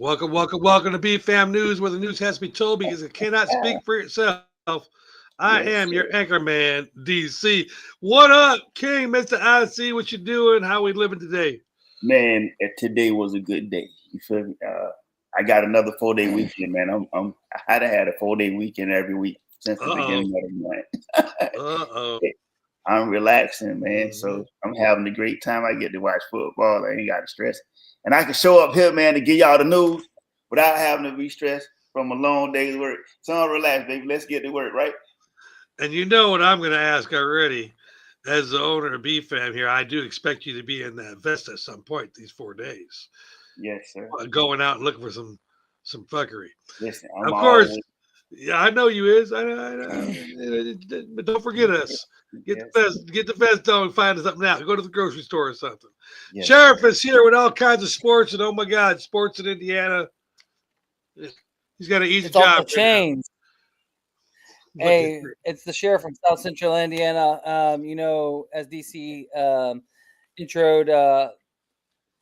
Welcome to Bfam News, where the news has to be told because it cannot speak for itself. I Yes, am your sir. anchorman, DC. What up, King, Mr. IC? What you doing? How we living today? Man, today was a good day. You feel me? I got another 4-day weekend, man. I had a 4-day weekend every week since the Uh-oh. beginning of the month. Uh-oh. I'm relaxing, man. Mm-hmm. So I'm having a great time. I get to watch football. I ain't got to stress. And I can show up here, man, to give y'all the news without having to be stressed from a long day's work. So I'm relaxed, baby. Let's get to work, right? And you know what I'm going to ask already. As the owner of Bfam here, I do expect you to be in that vest at some point these 4 days. Yes, sir. Going out and looking for some fuckery. Listen, I'm Of course, always yeah, I know you is. I know. But don't forget us. yes, Get the vest on and find something out. Go to the grocery store or something. yes, sir. Sheriff is here with all kinds of sports, and oh my God, sports in Indiana. He's got an easy It's off the job right now. chains. Look at Hey, it's the sheriff from South Central Indiana. As DC introed,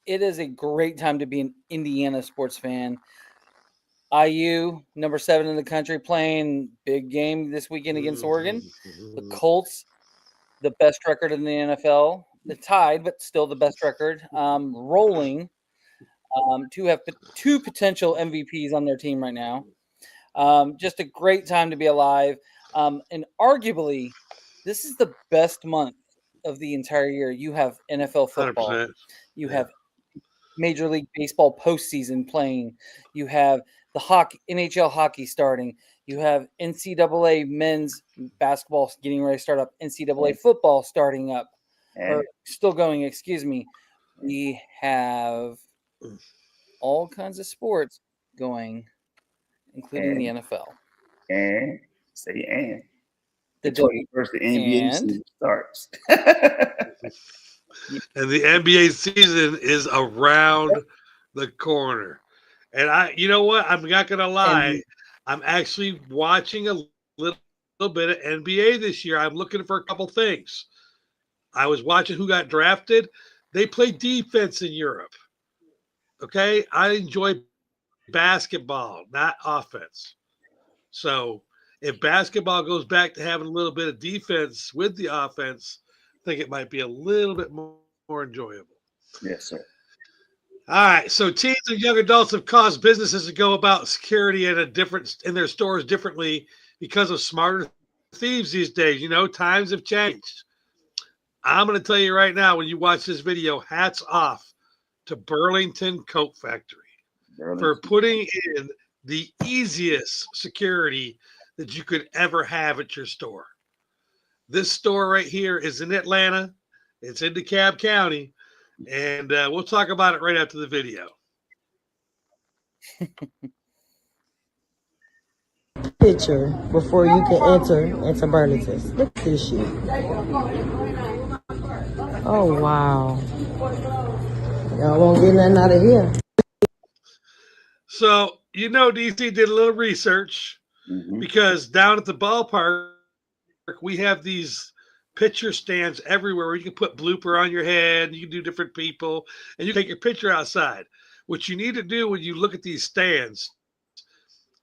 it is a great time to be an Indiana sports fan. IU, number 7 in the country, playing big game this weekend against Oregon. The Colts, the best record in the NFL. The tied, but still the best record. Rolling to have two potential MVPs on their team right now. Just a great time to be alive. And arguably, this is the best month of the entire year. You have NFL football. 100%. You have Major League Baseball postseason playing. You have the NHL hockey starting. You have NCAA men's basketball getting ready to start up. NCAA football starting up or still going. Excuse me. We have all kinds of sports going, including the NFL. And say and The 21st, the NBA and season starts. And the NBA season is around the corner. And you know what? I'm not gonna lie. I'm actually watching a little bit of NBA this year. I'm looking for a couple things. I was watching who got drafted. They play defense in Europe. Okay, I enjoy basketball, not offense. So if basketball goes back to having a little bit of defense with the offense, I think it might be a little bit more enjoyable. Yes, sir. All right, so teens and young adults have caused businesses to go about security in their stores differently because of smarter thieves these days. You know, times have changed. I'm going to tell you right now, when you watch this video, hats off to Burlington Coat Factory for putting in the easiest security that you could ever have at your store. This store right here is in Atlanta. It's in DeKalb County. And we'll talk about it right after the video. Picture before you can enter into Burlington. Look at this shit. Oh, wow. Y'all won't get nothing out of here. So, DC did a little research because down at the ballpark, we have these picture stands everywhere where you can put blooper on your head, you can do different people, and you can take your picture outside. What you need to do when you look at these stands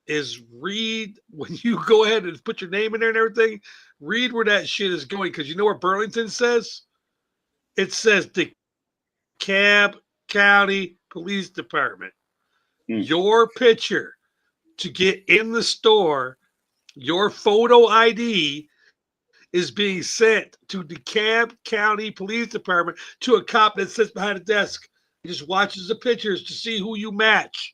is read, when you go ahead and put your name in there and everything, read where that shit is going. Because you know where Burlington says? It says DeKalb County Police Department. Your picture to get in the store, your photo ID is being sent to DeKalb County Police Department to a cop that sits behind a desk. He just watches the pictures to see who you match.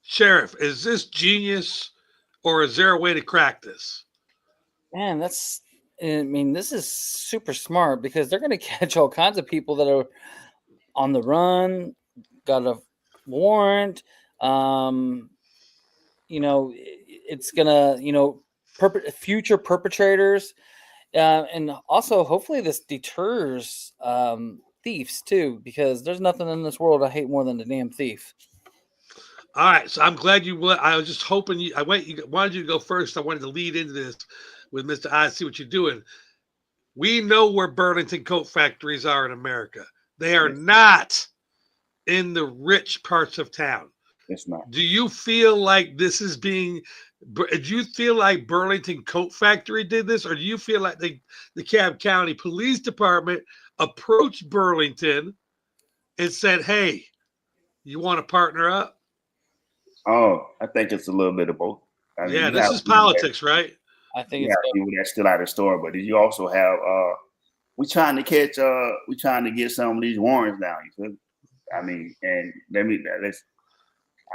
Sheriff, is this genius or is there a way to crack this? Man, this is super smart because they're going to catch all kinds of people that are on the run, got a warrant. It's going to, future perpetrators. And also, hopefully, this deters thieves too, because there's nothing in this world I hate more than a damn thief. All right, so I'm glad you went. I was just hoping wanted you to go first. I wanted to lead into this with Mr. I See What You're Doing. We know where Burlington coat factories are in America. They are not in the rich parts of town. It's not. Do you feel like this is being? Do you feel like Burlington Coat Factory did this, or do you feel like the DeKalb County Police Department approached Burlington and said, "Hey, you want to partner up?" Oh, I think it's a little bit of both. I mean, Yeah, you this have is politics, right? I think you it's have people that's still out of the store, but you also have we trying to catch we trying to get some of these warrants down. You feel me? I mean, and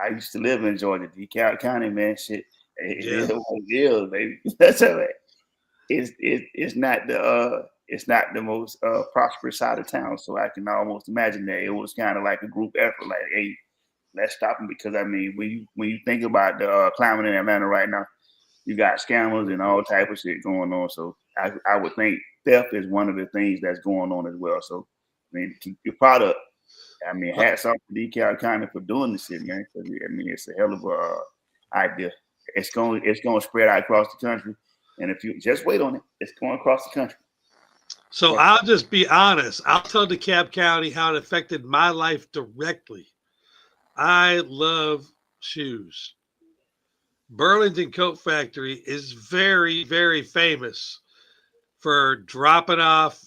I used to live in Georgia, DeKalb County, man. Shit, it is what it is, baby. That's all right. It's not the most prosperous side of town, so I can almost imagine that it was kind of like a group effort. Like, hey, let's stop them, because I mean, when you think about the climate in Atlanta right now, you got scammers and all type of shit going on. So I would think theft is one of the things that's going on as well. So I mean, keep your product. I mean, hats off to DeKalb County for doing this shit, man. I mean, it's a hell of a idea. It's going to spread out across the country, and if you just wait on it, it's going across the country. So I'll just be honest. I'll tell DeKalb County how it affected my life directly. I love shoes. Burlington Coat Factory is very, very famous for dropping off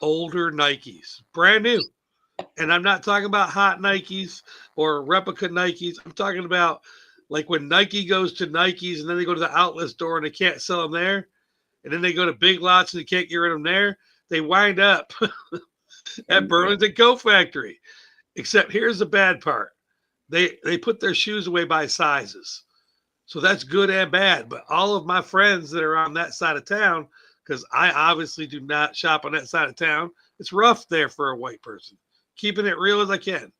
older Nikes, brand new. And I'm not talking about hot Nikes or replica Nikes. I'm talking about like when Nike goes to Nikes and then they go to the outlet store and they can't sell them there. And then they go to Big Lots and they can't get rid of them there. They wind up at Burlington Coat Factory. Except here's the bad part. They put their shoes away by sizes. So that's good and bad. But all of my friends that are on that side of town, because I obviously do not shop on that side of town, it's rough there for a white person. Keeping it real as I can.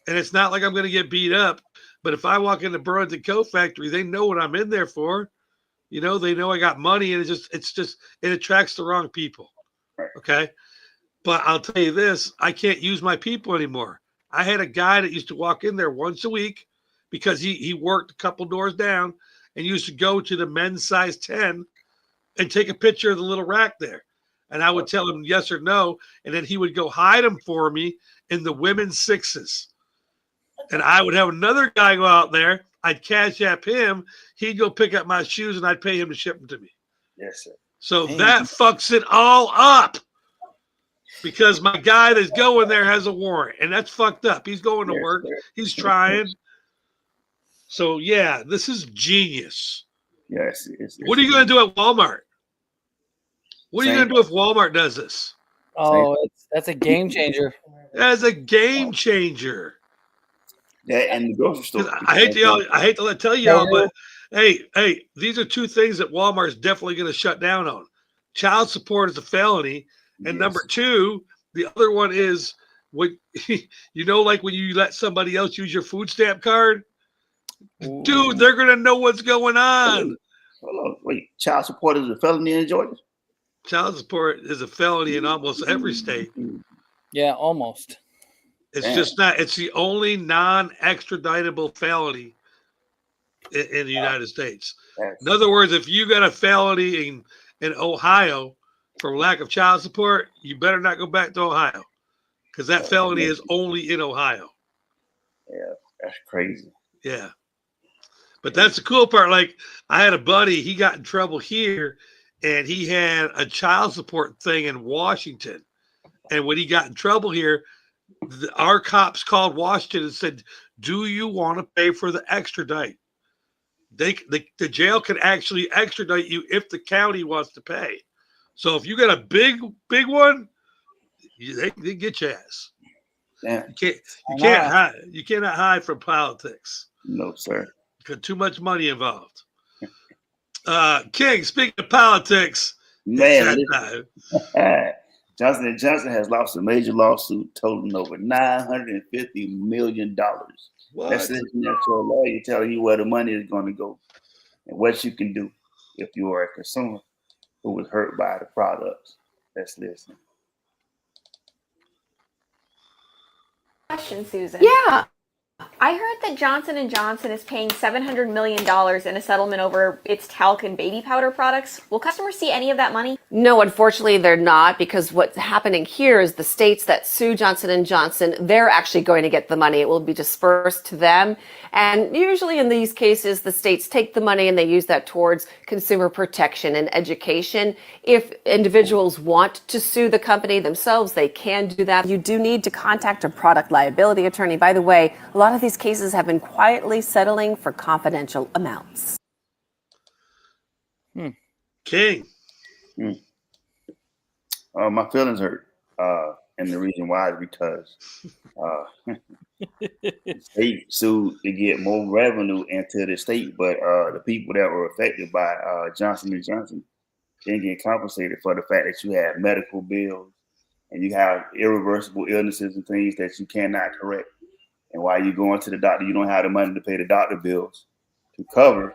And it's not like I'm going to get beat up. But if I walk into Burlington Coat Factory, they know what I'm in there for. You know, they know I got money, and it attracts the wrong people. Okay. But I'll tell you this, I can't use my people anymore. I had a guy that used to walk in there once a week because he worked a couple doors down and used to go to the men's size 10 and take a picture of the little rack there. And I would tell him yes or no. And then he would go hide them for me in the women's sixes. And I would have another guy go out there. I'd cash app him. He'd go pick up my shoes and I'd pay him to ship them to me. Yes, sir. So that fucks it all up. Because my guy that's going there has a warrant, and that's fucked up. He's going to work. He's trying. So, yeah, this is genius. Yes. What are you going to do at Walmart? What are you going to do if Walmart does this? Oh, that's a game changer. That's a game changer. Yeah, and the grocery store. I hate to tell y'all, but hey, these are two things that Walmart's definitely going to shut down on. Child support is a felony. And number two, the other one is when like when you let somebody else use your food stamp card, dude, they're gonna know what's going on. Hold on, wait, child support is a felony in Georgia? Child support is a felony in almost every state. Yeah, almost. It's just not. It's the only non-extraditable felony in the United States. In other words, if you got a felony in Ohio for lack of child support, you better not go back to Ohio because that felony is only in Ohio. Yeah, that's crazy. Yeah. But that's the cool part. Like, I had a buddy, he got in trouble here, and he had a child support thing in Washington. And when he got in trouble here, our cops called Washington and said, do you want to pay for the extradite? The jail can actually extradite you if the county wants to pay. So if you got a big one, they get your ass. Yeah. You cannot hide from politics. No, sir. Got too much money involved. King, speaking of politics, man, Johnson & Johnson has lost a major lawsuit totaling over $950 million. What? That's listening to a lawyer telling you where the money is going to go and what you can do if you are a consumer who was hurt by the products. Let's listen. Question, Susan. Yeah. I heard that Johnson & Johnson is paying $700 million in a settlement over its talc and baby powder products. Will customers see any of that money? No, unfortunately, they're not, because what's happening here is the states that sue Johnson & Johnson, they're actually going to get the money. It will be dispersed to them. And usually in these cases, the states take the money and they use that towards consumer protection and education. If individuals want to sue the company themselves, they can do that. You do need to contact a product liability attorney. By the way, a lot of these cases have been quietly settling for confidential amounts. King. My feelings hurt. And the reason why is because the state sued to get more revenue into the state, but the people that were affected by Johnson & Johnson didn't get compensated for the fact that you have medical bills and you have irreversible illnesses and things that you cannot correct. And while you're going to the doctor, you don't have the money to pay the doctor bills to cover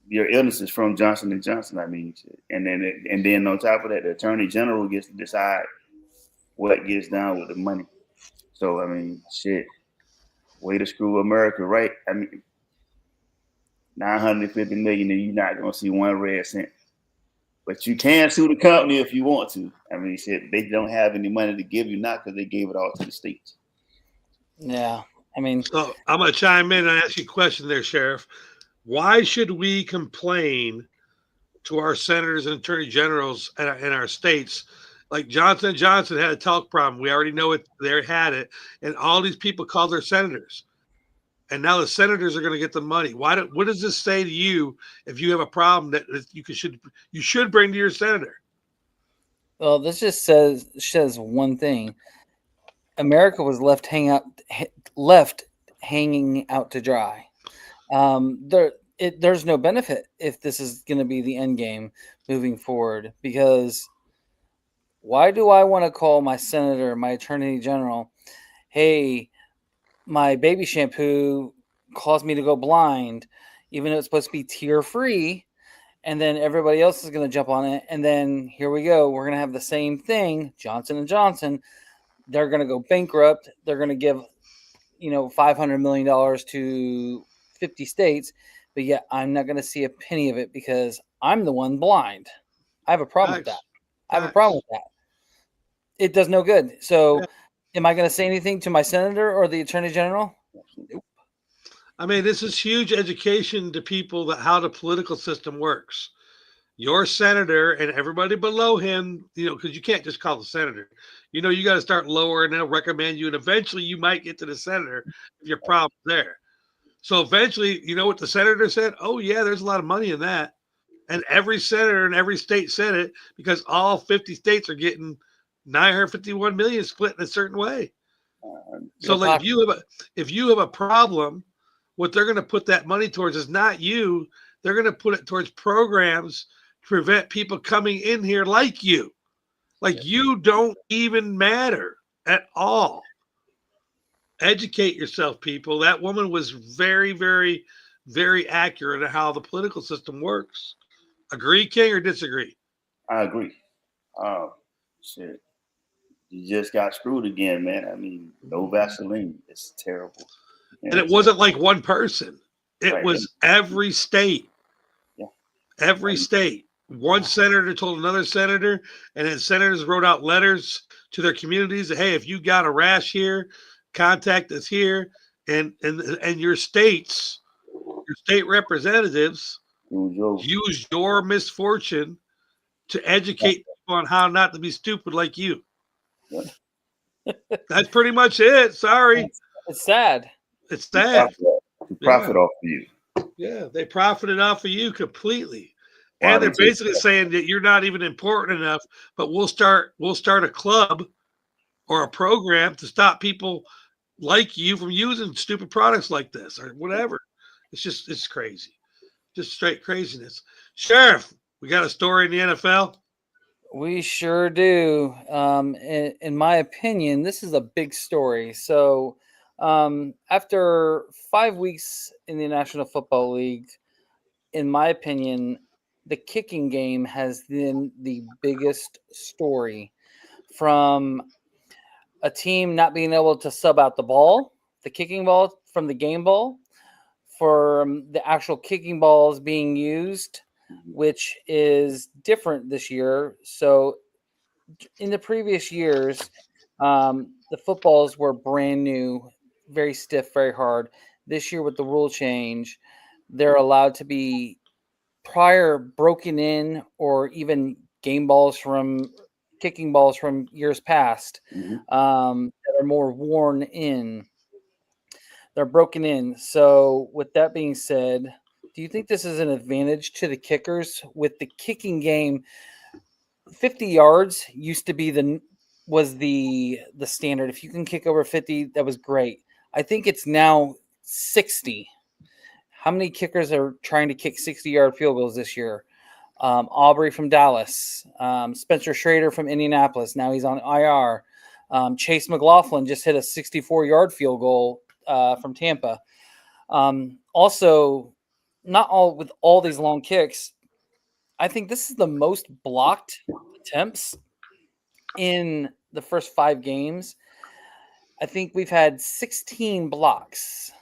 your illnesses from Johnson & Johnson. I mean, and then on top of that, the attorney general gets to decide what gets done with the money. So, I mean, shit, way to screw America, right? I mean, $950 million and you're not going to see one red cent. But you can sue the company if you want to. I mean, shit, they don't have any money to give you, not because they gave it all to the states. Yeah, I mean, So I'm going to chime in and ask you a question there, Sheriff. Why should we complain to our senators and attorney generals in our states? Like Johnson & Johnson had a talc problem. We already know it. They had it. And all these people called their senators. And now the senators are going to get the money. What does this say to you if you have a problem that you should bring to your senator? well, this just says one thing. America was left hanging out to dry. There's no benefit if this is going to be the end game moving forward, because why do I want to call my senator, my attorney general, hey, my baby shampoo caused me to go blind, even though it's supposed to be tier free, and then everybody else is going to jump on it, and then here we go, we're going to have the same thing. Johnson & Johnson, they're going to go bankrupt. They're going to give $500 million to 50 states, but yet I'm not going to see a penny of it because I'm the one blind. I have a problem with that. I have a problem with that. It does no good. So am I going to say anything to my senator or the attorney general? Nope. I mean, this is huge education to people that how the political system works. Your senator and everybody below him, because you can't just call the senator. You got to start lower and they'll recommend you. And eventually you might get to the senator if your problem's there. So eventually, you know what the senator said? Oh, yeah, there's a lot of money in that. And every senator in every state said it because all 50 states are getting $951 million split in a certain way. So like if you have a problem, what they're going to put that money towards is not you. They're going to put it towards programs to prevent people coming in here like you. Like you don't even matter at all. Educate yourself, people. That woman was very, very, very accurate at how the political system works. Agree, King, or disagree? I agree. Shit. You just got screwed again, man. I mean, no Vaseline. It's terrible. And it wasn't like one person. It was every state. Yeah. Every state. One senator told another senator, and then senators wrote out letters to their communities that, hey, if you got a rash here, contact us here. And your states, your state representatives use your misfortune to educate people on how not to be stupid like you. Yeah. That's pretty much it. Sorry. It's sad. It's sad. Profit off of you. Yeah, they profited off of you completely. And they're basically saying that you're not even important enough, but we'll start a club or a program to stop people like you from using stupid products like this or whatever. It's crazy. Just straight craziness. Sheriff, we got a story in the NFL? We sure do. In my opinion, this is a big story. So after 5 weeks in the National Football League, in my opinion, the kicking game has been the biggest story, from a team not being able to sub out the ball the kicking ball from the game ball from the actual kicking balls being used, which is different this year. So in the previous years, the footballs were brand new, very stiff, very hard. This year with the rule change, they're allowed to be prior broken in or even game balls from kicking balls from years past that are more worn in. They're broken in. So, with that being said, do you think this is an advantage to the kickers with the kicking game? 50 yards used to be the standard. If you can kick over 50, that was great. I think it's now 60. How many kickers are trying to kick 60-yard field goals this year? Aubrey from Dallas, Spencer Schrader from Indianapolis. Now he's on IR. Chase McLaughlin just hit a 64-yard field goal from Tampa. Also, not all with all these long kicks, I think this is the most blocked attempts in the first 5 games. I think we've had 16 blocks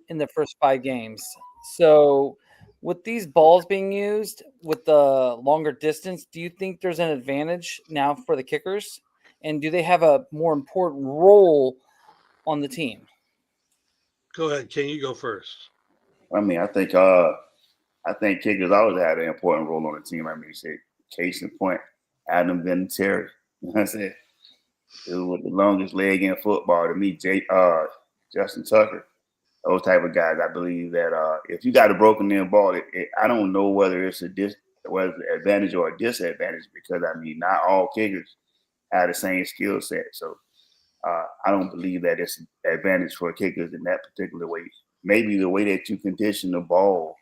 in the first 5 games. So with these balls being used with the longer distance, do you think there's an advantage now for the kickers? And do they have a more important role on the team? Go ahead, Ken. You go first. I mean, I think kickers always had an important role on the team. I mean, you say case in point, Adam Vinatieri. You know what I'm saying? It was the longest leg in football to me. Justin Tucker, those type of guys. I believe that if you got a broken in ball, I don't know whether it's whether it's an advantage or a disadvantage, because I mean, not all kickers have the same skill set. So I don't believe that it's an advantage for kickers in that particular way. Maybe the way that you condition the ball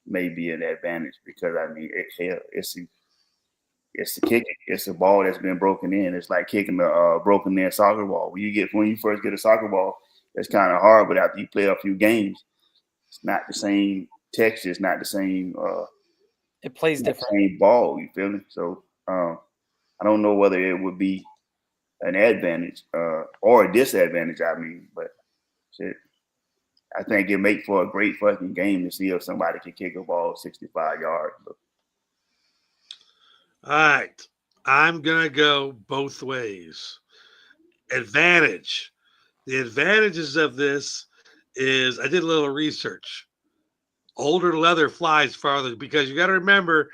may be an advantage, because I mean, it's the kick. It's a ball that's been broken in. It's like kicking a broken in soccer ball. When you first get a soccer ball, it's kind of hard, but after you play a few games, it's not the same texture. It's not the same. It plays different. Same ball. You feel me? So I don't know whether it would be an advantage or a disadvantage. I mean, but shit, I think it make for a great fucking game to see if somebody can kick a ball 65 yards. All right. I'm going to go both ways. Advantage. The advantages of this is I did a little research. Older leather flies farther, because you got to remember,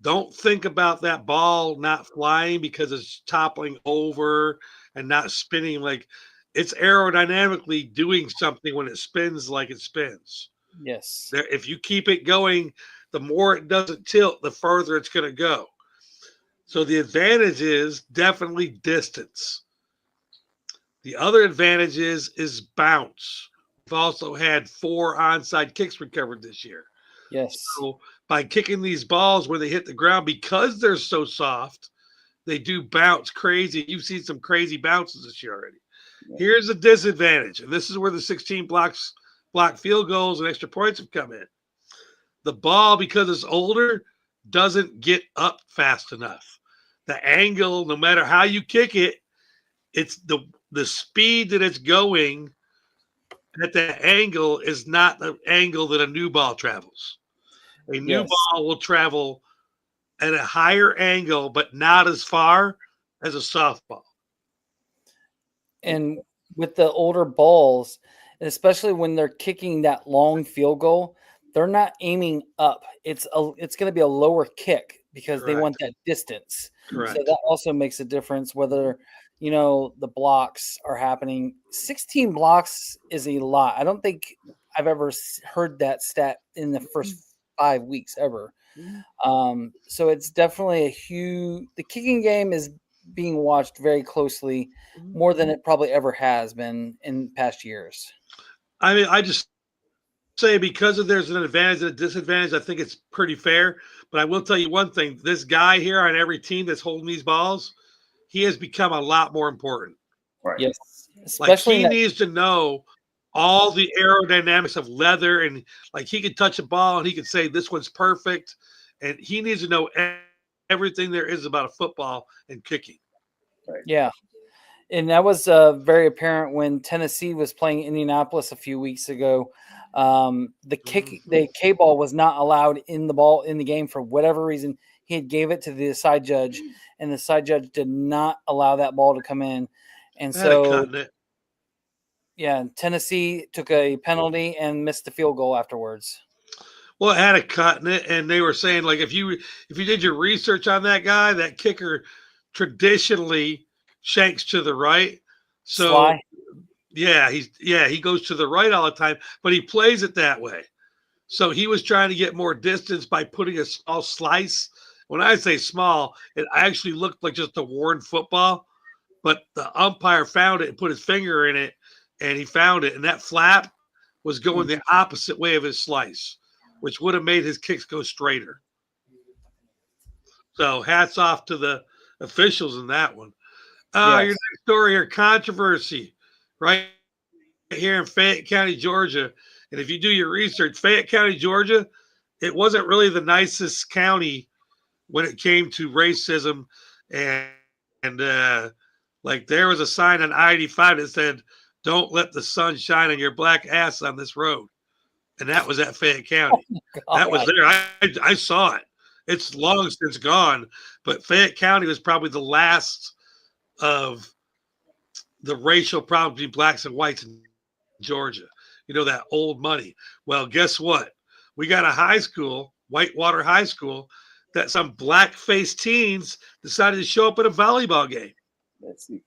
don't think about that ball not flying because it's toppling over and not spinning. Like, it's aerodynamically doing something when it spins like it spins. Yes. If you keep it going, the more it doesn't tilt, the further it's going to go. So the advantage is definitely distance. The other advantage is bounce. We've also had 4 onside kicks recovered this year. Yes. So by kicking these balls where they hit the ground, because they're so soft, they do bounce crazy. You've seen some crazy bounces this year already. Here's a disadvantage, and this is where the 16 block field goals and extra points have come in. The ball, because it's older, doesn't get up fast enough. The angle, no matter how you kick it, it's the speed that it's going at that angle is not the angle that a new ball travels. A new ball will travel at a higher angle, but not as far as a softball. And with the older balls, especially when they're kicking that long field goal, they're not aiming up. It's going to be a lower kick because they want that distance. Correct. So that also makes a difference whether, the blocks are happening. 16 blocks is a lot. I don't think I've ever heard that stat in the first 5 weeks ever. So it's definitely the kicking game is being watched very closely, more than it probably ever has been in past years. I mean, I just say because there's an advantage and a disadvantage, I think it's pretty fair. But I will tell you one thing: this guy here on every team that's holding these balls, he has become a lot more important. Right. Yes, especially he needs to know all the aerodynamics of leather, and like he could touch a ball and he could say this one's perfect, and he needs to know everything there is about a football and kicking. Yeah. And that was very apparent when Tennessee was playing Indianapolis a few weeks ago. The K ball was not allowed in the game for whatever reason. He had gave it to the side judge, and the side judge did not allow that ball to come in. And so, yeah, Tennessee took a penalty and missed the field goal afterwards. Well, it had a cut in it, and they were saying, like, if you did your research on that guy, that kicker traditionally shanks to the right. So Sly. he goes to the right all the time, but he plays it that way. So he was trying to get more distance by putting a small slice. When I say small, it actually looked like just a worn football, but the umpire found it and put his finger in it, and he found it, and that flap was going the opposite way of his slice, which would have made his kicks go straighter. So hats off to the officials in that one. Your next story here, controversy, right here in Fayette County, Georgia. And if you do your research, Fayette County, Georgia, it wasn't really the nicest county when it came to racism. And like there was a sign on I-85 that said, "Don't let the sun shine on your black ass on this road." And that was at Fayette County. That was there. I saw it. It's long since gone, but Fayette County was probably the last of the racial problem between blacks and whites in Georgia. You know, that old money. Well, guess what? We got a high school, Whitewater High School, that some black-faced teens decided to show up at a volleyball game. Let's see.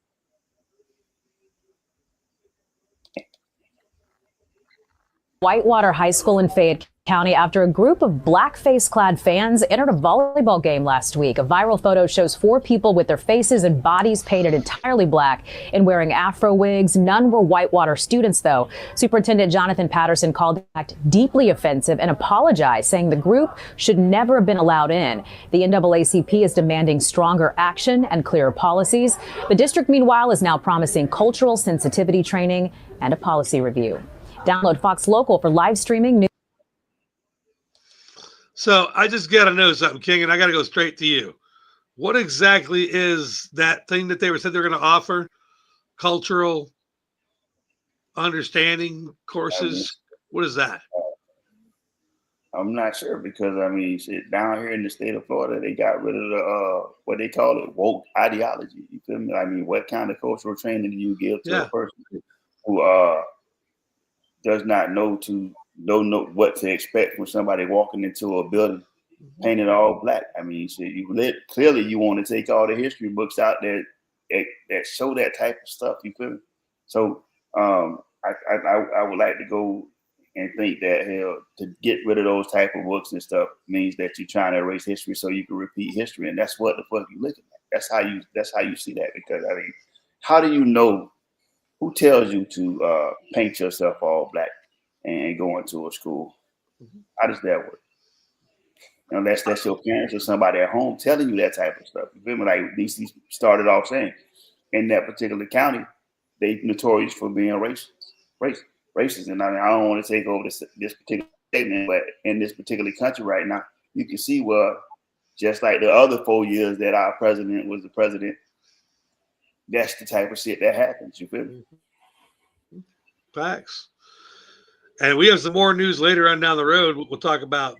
Whitewater High School in Fayette County after a group of blackface-clad fans entered a volleyball game last week. A viral photo shows 4 people with their faces and bodies painted entirely black and wearing afro wigs. None were Whitewater students, though. Superintendent Jonathan Patterson called the act deeply offensive and apologized, saying the group should never have been allowed in. The NAACP is demanding stronger action and clearer policies. The district, meanwhile, is now promising cultural sensitivity training and a policy review. Download Fox Local for live streaming news. So I just got to know something, King, and I got to go straight to you. What exactly is that thing that they said they're going to offer? Cultural understanding courses? What is that? I'm not sure because, I mean, down here in the state of Florida, they got rid of the, what they call it, woke ideology. You feel me? I mean, what kind of cultural training do you give to a person who does not know what to expect when somebody walking into a building painted all black? I mean, clearly you want to take all the history books out there that show that type of stuff. You feel me? So I would like to go and think that to get rid of those type of books and stuff means that you're trying to erase history so you can repeat history, and that's what the fuck you looking at. That's how you see that. Because I mean, how do you know? Who tells you to paint yourself all black and go into a school? How does that work? Unless that's your parents or somebody at home telling you that type of stuff. You feel me? Like DC started off saying, in that particular county, they notorious for being racist. And I mean, I don't want to take over this particular statement, but in this particular country right now, you can see where just like the other 4 years that our president was the president, that's the type of shit that happens. You feel me? Facts. And we have some more news later on down the road. We'll talk about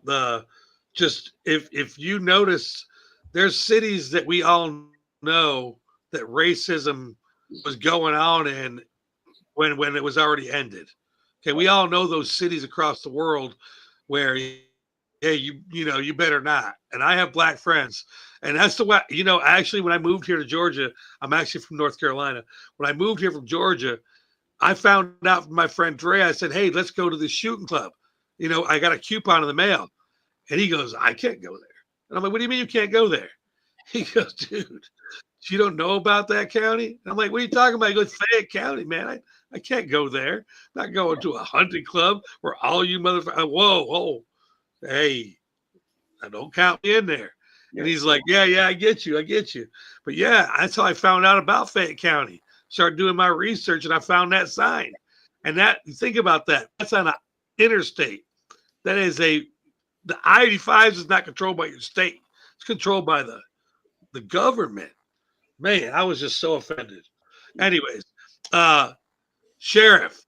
if you notice, there's cities that we all know that racism was going on in when it was already ended. Okay, we all know those cities across the world where, hey, you better not. And I have black friends. And that's the way, actually, when I moved here to Georgia, I'm actually from North Carolina. When I moved here from Georgia, I found out from my friend Dre, I said, hey, let's go to the shooting club. I got a coupon in the mail. And he goes, I can't go there. And I'm like, what do you mean you can't go there? He goes, dude, you don't know about that county? And I'm like, what are you talking about? He goes, Fayette County, man. I can't go there. I'm not going to a hunting club where all you motherfuckers, whoa. Hey, don't count me in there. And he's like, yeah, I get you. But yeah, that's how I found out about Fayette County. Started doing my research and I found that sign. And think about that. That's on an interstate. That is the I-85 is not controlled by your state. It's controlled by the government. Man, I was just so offended. Anyways, Sheriff,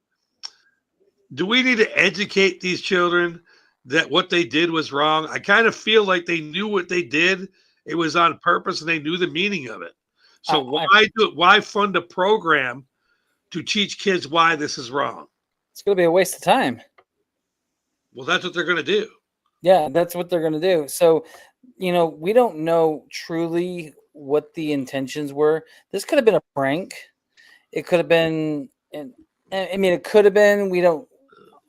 do we need to educate these children that what they did was wrong? I kind of feel like they knew what they did. It was on purpose and they knew the meaning of it. So why fund a program to teach kids why this is wrong? It's going to be a waste of time. Well, that's what they're going to do. Yeah, that's what they're going to do. So, we don't know truly what the intentions were. This could have been a prank. It could have been, it could have been, we don't.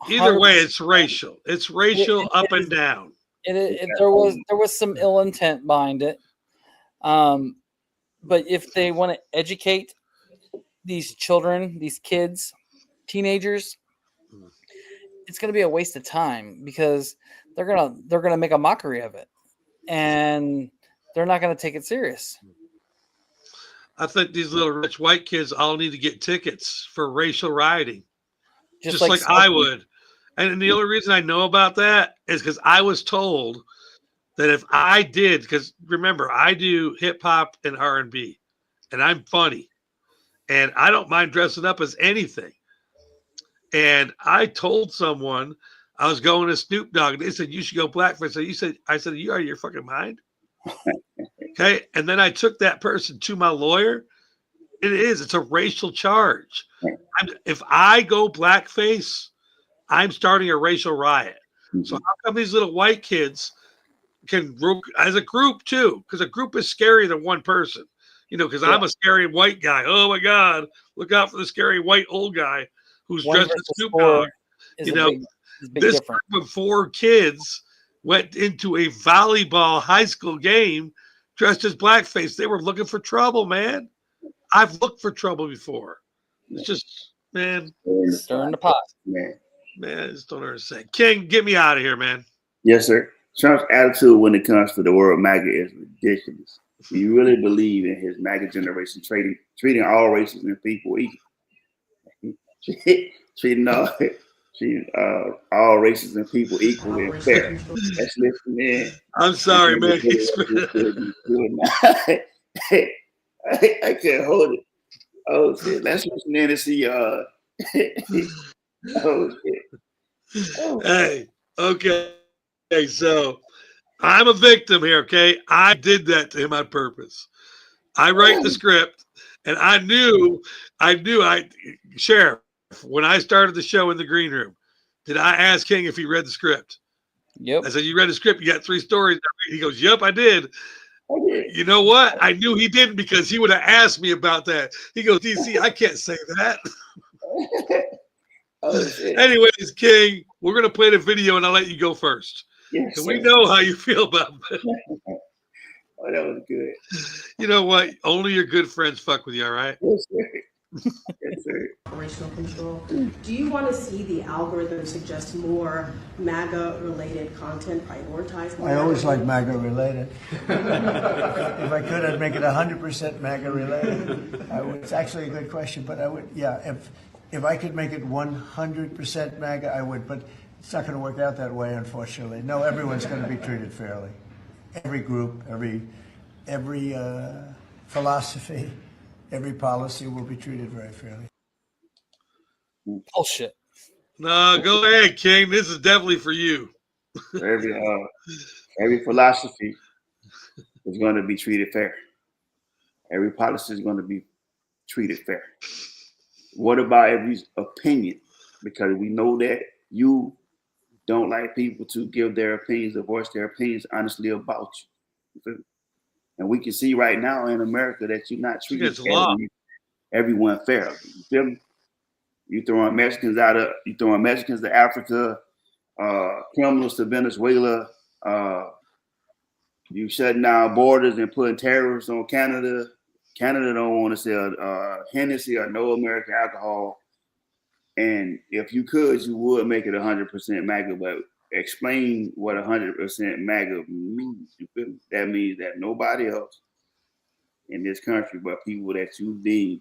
Either way, it's racial. It's racial up and down. There was some ill intent behind it. But if they want to educate these children, these kids, teenagers, it's going to be a waste of time because they're gonna make a mockery of it, and they're not going to take it serious. I think these little rich white kids all need to get tickets for racial rioting, just like I would. And the only reason I know about that is because I was told that if I did, because remember, I do hip hop and R&B, and I'm funny, and I don't mind dressing up as anything. And I told someone I was going to Snoop Dogg, and they said you should go blackface. I said, you out of your fucking mind? Okay, and then I took that person to my lawyer. It's a racial charge. If I go blackface, I'm starting a racial riot. So how come these little white kids can, as a group too, because a group is scarier than one person, because I'm a scary white guy. Oh my God, look out for the scary white old guy who's dressed as Snoop Dogg. This group of 4 kids went into a volleyball high school game dressed as blackface. They were looking for trouble, man. I've looked for trouble before. It's just, man. Stirring the pot. Man, I just don't understand. King, get me out of here, man. Yes, sir. Trump's attitude when it comes to the word MAGA is ridiculous. Do you really believe in his MAGA generation treating all races and people equal? treating all races and people equally and fair. Let's listen in. I'm sorry, man. I can't hold it. Oh shit! Let's listen in and see. Oh shit! Oh. Hey, okay. So I'm a victim here. Okay, I did that to him on purpose. I write the script, and I knew. Sheriff, when I started the show in the green room, did I ask King if he read the script? Yep. I said, you read the script? You got 3 stories. He goes, yep, I did. You know what? I knew he didn't because he would have asked me about that. He goes, DC, I can't say that. Anyways, King, we're going to play the video and I'll let you go first. Yes, we know how you feel about it. Oh, that was good. You know what? Only your good friends fuck with you, all right? Yes, sir. Yes, sir. Operational control. Do you want to see the algorithm suggest more MAGA-related content prioritized? I always like MAGA-related. If I could, I'd make it 100% MAGA-related. It's actually a good question, but I would, yeah. If I could make it 100% MAGA, I would. But it's not going to work out that way, unfortunately. No, everyone's going to be treated fairly. Every group, every philosophy. Every policy will be treated very fairly. Bullshit. No, go ahead, King. This is definitely for you. Every philosophy is going to be treated fair. Every policy is going to be treated fair. What about every opinion? Because we know that you don't like people to give their opinions or voice their opinions honestly about you. And we can see right now in America that you're not treating everyone fairly. You feel me? You throwing Mexicans to Africa, criminals to Venezuela. You shutting down borders and putting tariffs on Canada. Canada don't want to sell Hennessy or no American alcohol. And if you could, you would make it 100% MAGA, but explain what 100% MAGA means. You feel me? That means that nobody else in this country but people that you deem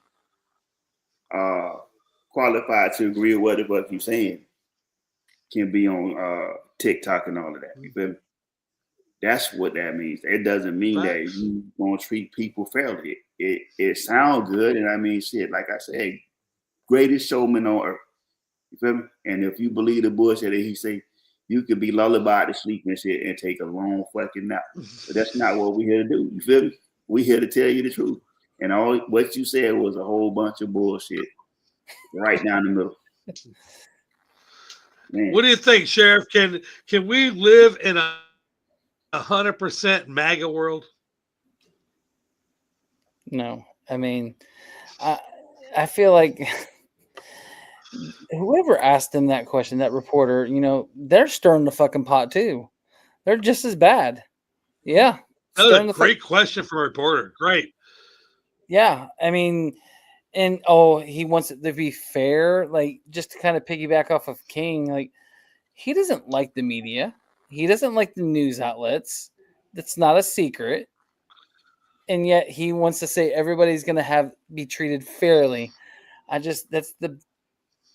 qualified to agree with what the fuck you're saying can be on TikTok and all of that. You feel me? That's what that means. It doesn't mean that you gonna treat people fairly. It sounds good, and I mean, shit. Like I said, greatest showman on earth. You feel me? And if you believe the bullshit that he say, you could be lullabied to sleep and shit and take a long fucking nap. But that's not what we here to do. You feel me? We here to tell you the truth. And all what you said was a whole bunch of bullshit right down the middle. Man. What do you think, Sheriff? Can we live in a 100% MAGA world? No, I mean, I feel like whoever asked him that question, that reporter, you know, they're stirring the fucking pot too. They're just as bad. Yeah. That was a great question from a reporter. Great. Yeah. I mean, and he wants it to be fair. Like, just to kind of piggyback off of King, like, he doesn't like the media. He doesn't like the news outlets. That's not a secret. And yet he wants to say everybody's going to be treated fairly. That's the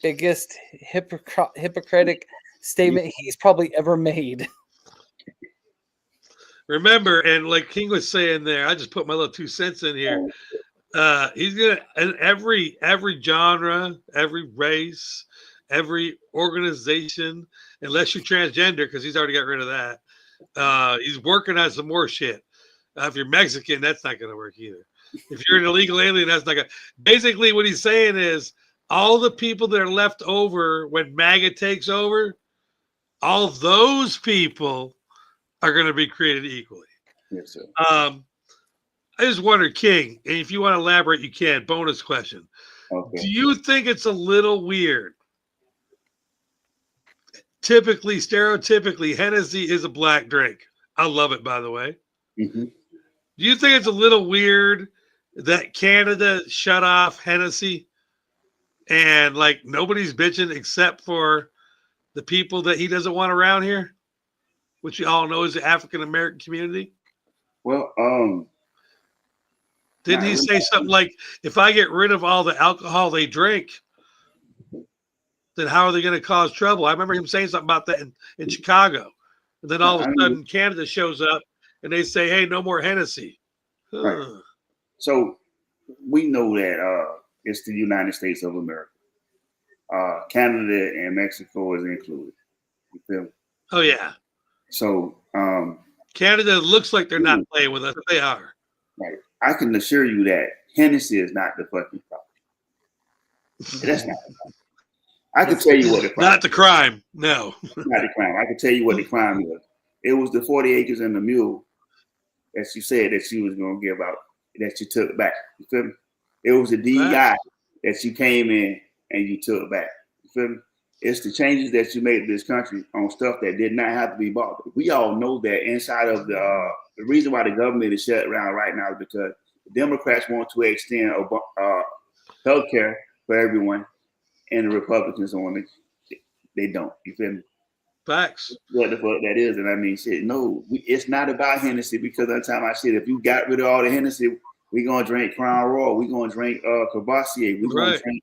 biggest hypocritic statement he's probably ever made. Remember, and like King was saying there, I just put my little 2 cents in here. He's gonna, in every genre, every race, every organization, unless you're transgender, because he's already got rid of that. He's working on some more shit. If you're Mexican, that's not going to work either. If you're an illegal alien, that's not going to. Basically, what he's saying is all the people that are left over when MAGA takes over, all those people are going to be created equally. Yes, sir. I just wonder, King, and if you want to elaborate, you can. Bonus question. Okay. Do you think it's a little weird? Stereotypically, Hennessy is a black drink. I love it, by the way. Mm-hmm. Do you think it's a little weird that Canada shut off Hennessy and like nobody's bitching except for the people that he doesn't want around here, which you all know is the African American community? Well, didn't he say something like, if I get rid of all the alcohol they drink, then how are they going to cause trouble? I remember him saying something about that in Chicago. And then all of a sudden Canada shows up and they say, hey, no more Hennessy. Right. So we know that it's the United States of America. Canada and Mexico is included. You feel me? Oh, yeah. So Canada looks like they're not playing with us, but they are. Right. I can assure you that Hennessy is not the fucking problem. That's not the problem. I can tell you what the crime. Not the crime. No. Not the crime. I can tell you what the crime was. It was the 40 acres and the mule that you said that you was going to give out, that you took back. You feel me? It was the DEI that you came in and you took back. You feel me? It's the changes that you made to this country on stuff that did not have to be bought. We all know that inside of the reason why the government is shut down right now is because the Democrats want to extend health care for everyone, and the Republicans want it. They don't. You feel me? Facts. What the fuck that is. And I mean, shit, no, it's not about Hennessy, because at the time I said, if you got rid of all the Hennessy, we're going to drink Crown Royal. We're going to drink Cavassier. We're going to drink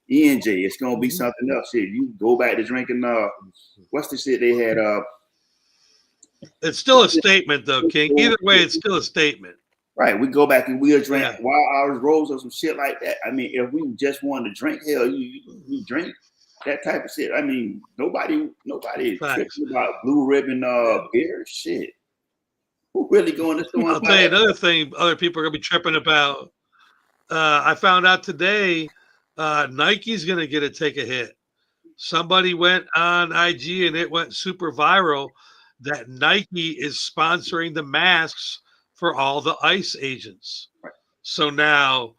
E&J. It's going to be something else. Shit, you go back to drinking, what's the shit they had? It's still a statement, though, King. Either way, it's still a statement. Right. We go back and we'll drink Wild Irish Rose or some shit like that. I mean, if we just wanted to drink, hell, you drink that type of shit. I mean, nobody is tripping about Blue Ribbon beer. Shit. Who really going to store? I'll tell you another thing other people are going to be tripping about. I found out today Nike's going to take a hit. Somebody went on IG and it went super viral that Nike is sponsoring the masks for all the ICE agents. Right. So now,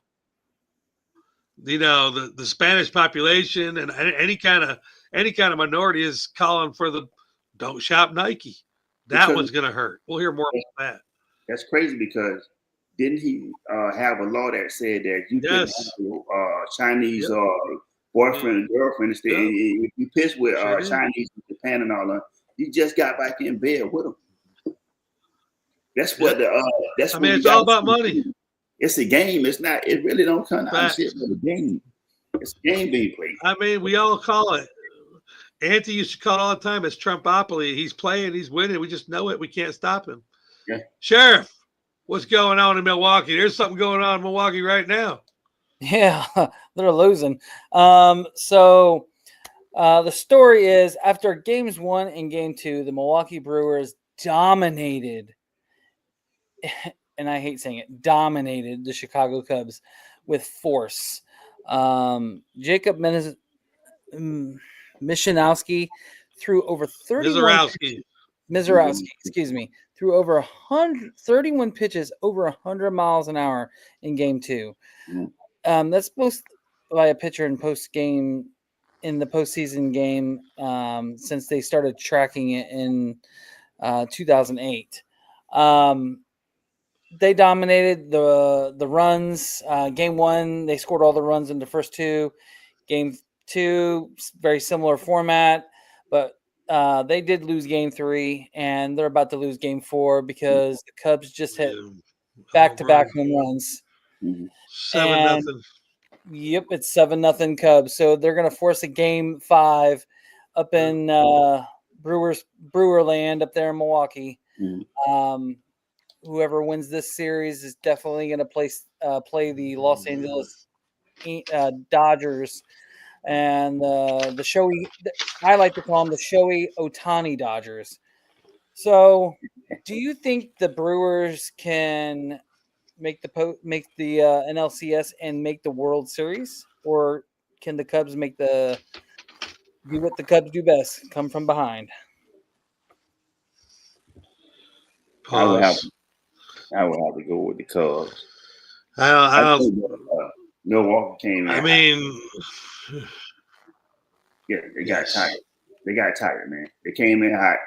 you know, the Spanish population and any kind of minority is calling for the don't shop Nike. That one's going to hurt. We'll hear more about that. That's crazy, because didn't he have a law that said that you can have Chinese boyfriend and girlfriend and stay? If you piss with Chinese in Japan and all that, you just got back in bed with them. That's what that's. I mean, it's all about money. It's a game. It's not. It really don't come out of shit for the game. It's a game being played. I mean, we all call it. Auntie used to call it all the time. It's Trumpopoly. He's playing. He's winning. We just know it. We can't stop him. Yeah. Sheriff, what's going on in Milwaukee? There's something going on in Milwaukee right now. Yeah, they're losing. So the story is, after games 1 and game 2, the Milwaukee Brewers dominated, and I hate saying it, dominated the Chicago Cubs with force. Jacob Mishanowski threw over 31 Mizorowski, excuse me, threw over 131 pitches over 100 miles an hour in game 2. That's supposed by a pitcher in the postseason game since they started tracking it in 2008. They dominated the runs. Game 1, they scored all the runs in the first 2. Game 2, very similar format, but they did lose game 3, and they're about to lose game 4 because the Cubs just hit back-to-back home runs. 7-0. Yep, it's 7-0 Cubs. So they're going to force a game 5 up in Brewerland up there in Milwaukee. Whoever wins this series is definitely going to play the Los Angeles Dodgers. And the Shohei, I like to call them the Shohei Ohtani Dodgers. So, do you think the Brewers can make the NLCS and make the World Series, or can the Cubs do what the Cubs do best, come from behind? I would have to go with the Cubs. I don't. Milwaukee came in. I mean, yeah, they got tired. They got tired, man. They came in hot,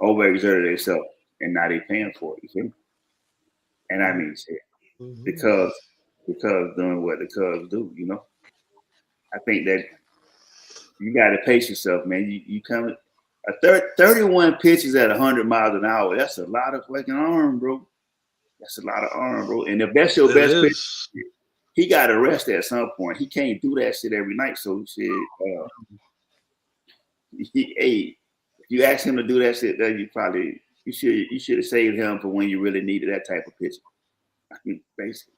overexerted themselves, and now they paying for it. You see? And I mean, shit, because doing what the Cubs do, you know. I think that you got to pace yourself, man. You come 31 pitches at 100 miles an hour. That's a lot of fucking arm, bro. That's a lot of arm, bro. And if that's your best pitch, he got to rest at some point. He can't do that shit every night. So shit, if you ask him to do that shit, then you should have saved him for when you really needed that type of pitch. I mean, basically.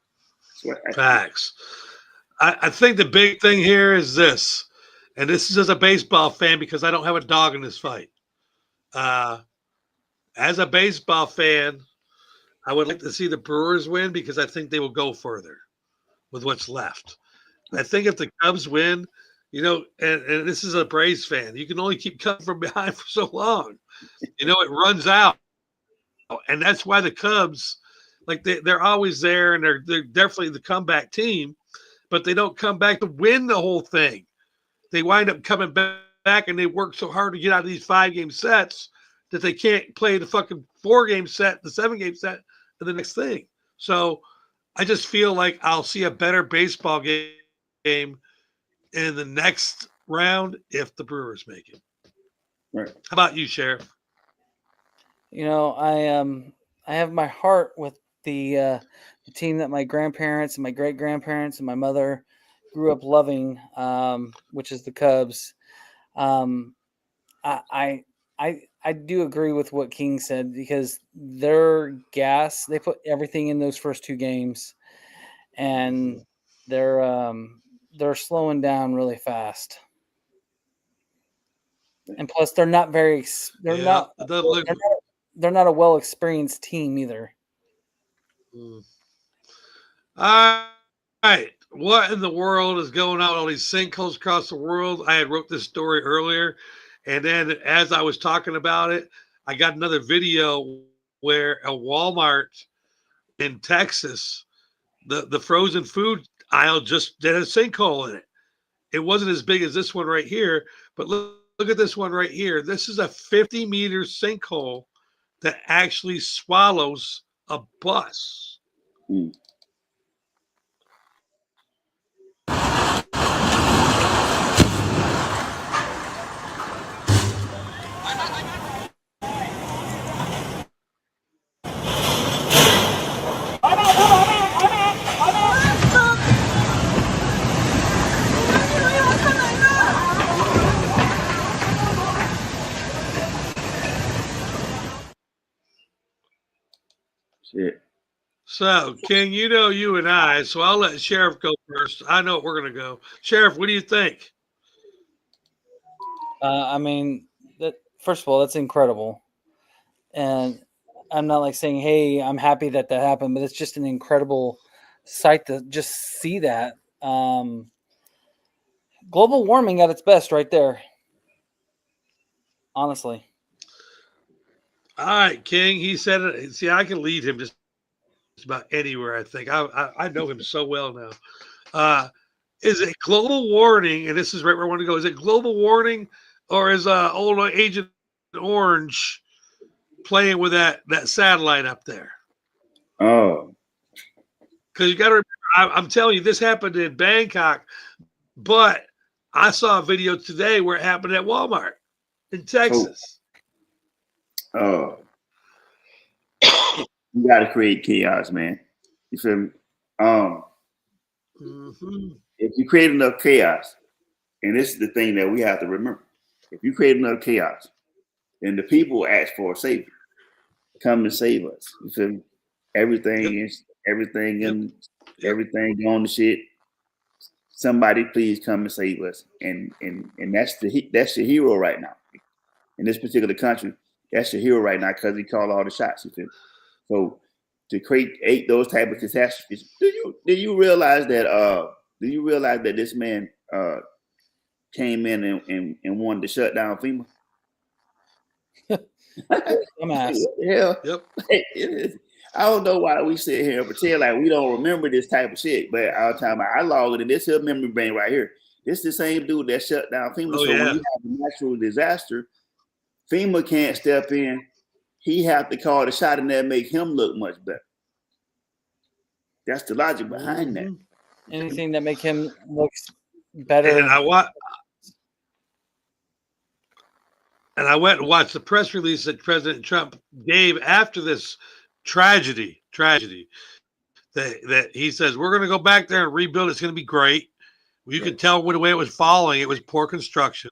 Facts. I think the big thing here is this, and this is as a baseball fan because I don't have a dog in this fight. As a baseball fan, I would like to see the Brewers win because I think they will go further with what's left. I think if the Cubs win, you know, and this is a Braves fan, you can only keep coming from behind for so long. You know, it runs out. And that's why the Cubs, like they're always there, and they're definitely the comeback team, but they don't come back to win the whole thing. They wind up coming back, and they work so hard to get out of these 5-game sets that they can't play the fucking 4-game set, the 7-game set, and the next thing. So I just feel like I'll see a better baseball game in the next round if the Brewers make it. Right. How about you, Sheriff? You know, I have my heart with the team that my grandparents and my great grandparents and my mother grew up loving, which is the Cubs. I do agree with what King said because they're gas. They put everything in those first 2 games, and they're slowing down really fast. And plus, they're not very. They're not a well experienced team either. All right. What in the world is going on? All these sinkholes across the world. I had wrote this story earlier, and then as I was talking about it, I got another video where a Walmart in Texas, the frozen food aisle just did a sinkhole in it. It wasn't as big as this one right here, but look at this one right here. This is a 50-meter sinkhole that actually swallows a bus. So, King, you and I, so I'll let Sheriff go first. I know we're going to go. Sheriff, what do you think? I mean, first of all, that's incredible. And I'm not like saying, hey, I'm happy that happened, but it's just an incredible sight to just see that. Global warming at its best right there. Honestly. All right, King, he said it. See, I can lead him just about anywhere, I think. I know him so well now. Is it global warming? And this is right where I want to go. Is it global warming, or is old Agent Orange playing with that satellite up there? Oh, because you got to remember, I'm telling you, this happened in Bangkok, but I saw a video today where it happened at Walmart in Texas. Oh, you got to create chaos, man. You feel me? If you create enough chaos, and this is the thing that we have to remember, if you create enough chaos, then the people ask for a savior, come to save us. You feel me? Everything going to shit. Somebody please come and save us. And that's your hero right now. In this particular country, that's your hero right now because he called all the shots. You feel me? So to create those type of catastrophes, do you realize that this man came in and wanted to shut down FEMA? Yeah. Yep. I don't know why we sit here and pretend like we don't remember this type of shit, but all the time I log it in this here memory bank right here. This the same dude that shut down FEMA. Oh, so yeah. when you have a natural disaster, FEMA can't step in. He have to call the shot and that make him look much better. That's the logic behind that. Anything that make him look better. And I went and watched the press release that President Trump gave after this tragedy that he says, we're going to go back there and rebuild. It's going to be great. You can tell the way it was falling. It was poor construction.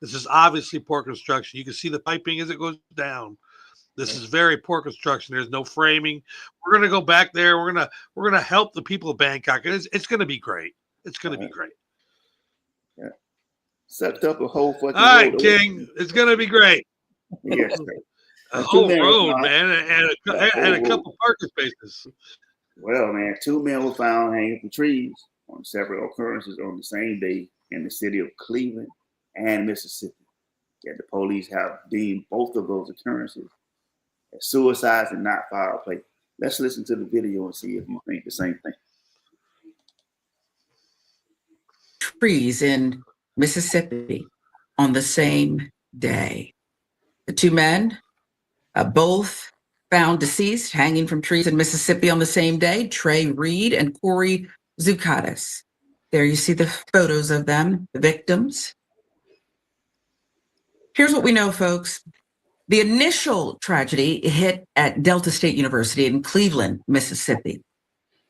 This is obviously poor construction. You can see the piping as it goes down. This is very poor construction. There's no framing. We're going to go back there. We're going to help the people of Bangkok. It's going to be great. It's going to be great. Yeah. Sucked up a whole fucking All right, road. King. It's going to be great. Yes, a whole road, man, and a couple parking spaces. Well, man, 2 men were found hanging from trees on several occurrences on the same day in the city of Cleveland and Mississippi. Yet the police have deemed both of those occurrences as suicides and not foul play. Let's listen to the video and see if you think the same thing. Trees in Mississippi on the same day. The 2 men, both found deceased, hanging from trees in Mississippi on the same day, Trey Reed and Corey Zukatis. There you see the photos of them, the victims. Here's what we know, folks. The initial tragedy hit at Delta State University in Cleveland, Mississippi.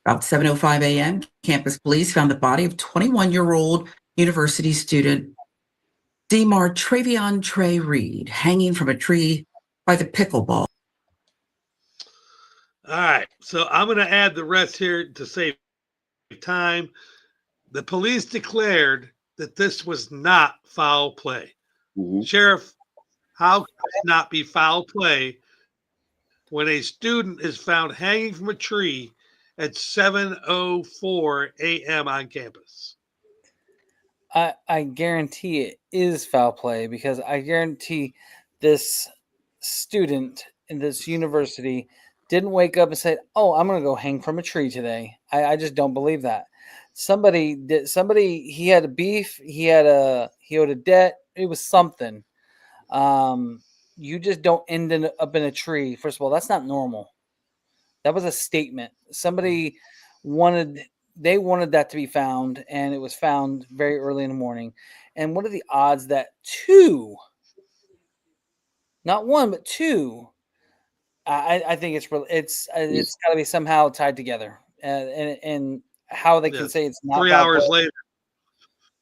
About 7:05 a.m., campus police found the body of 21-year-old university student Demar Travion Trey Reed hanging from a tree by the pickleball. All right, so I'm going to add the rest here to save time. The police declared that this was not foul play. Sheriff, how could it not be foul play when a student is found hanging from a tree at 7:04 a.m. on campus? I guarantee it is foul play because I guarantee this student in this university didn't wake up and say, "Oh, I'm going to go hang from a tree today." I just don't believe that. Somebody did. Somebody, he had a beef. He owed a debt. It was something. You just don't end up in a tree. First of all, that's not normal. That was a statement. Somebody wanted that to be found, and it was found very early in the morning. And what are the odds that 2, not 1, but 2? I think it's got to be somehow tied together, and how they can say it's not 3 hours later.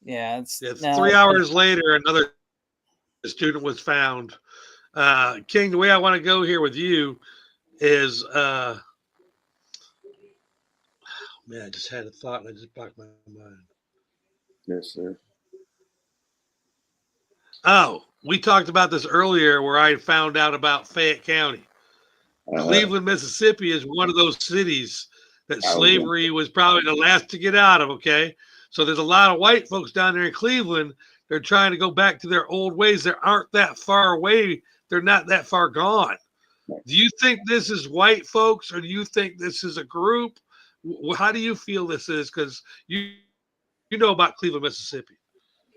Yeah, it's 3 hours later. Another student was found. King, the way I want to go here with you is Man, I just had a thought and I just blocked my mind. Yes, sir. Oh, we talked about this earlier where I found out about Fayette County. Cleveland, Mississippi is one of those cities that slavery was probably the last to get out of, okay? So there's a lot of white folks down there in Cleveland. They're trying to go back to their old ways. They aren't that far away. They're not that far gone. Do you think this is white folks or do you think this is a group? How do you feel this is? Because you know about Cleveland, Mississippi.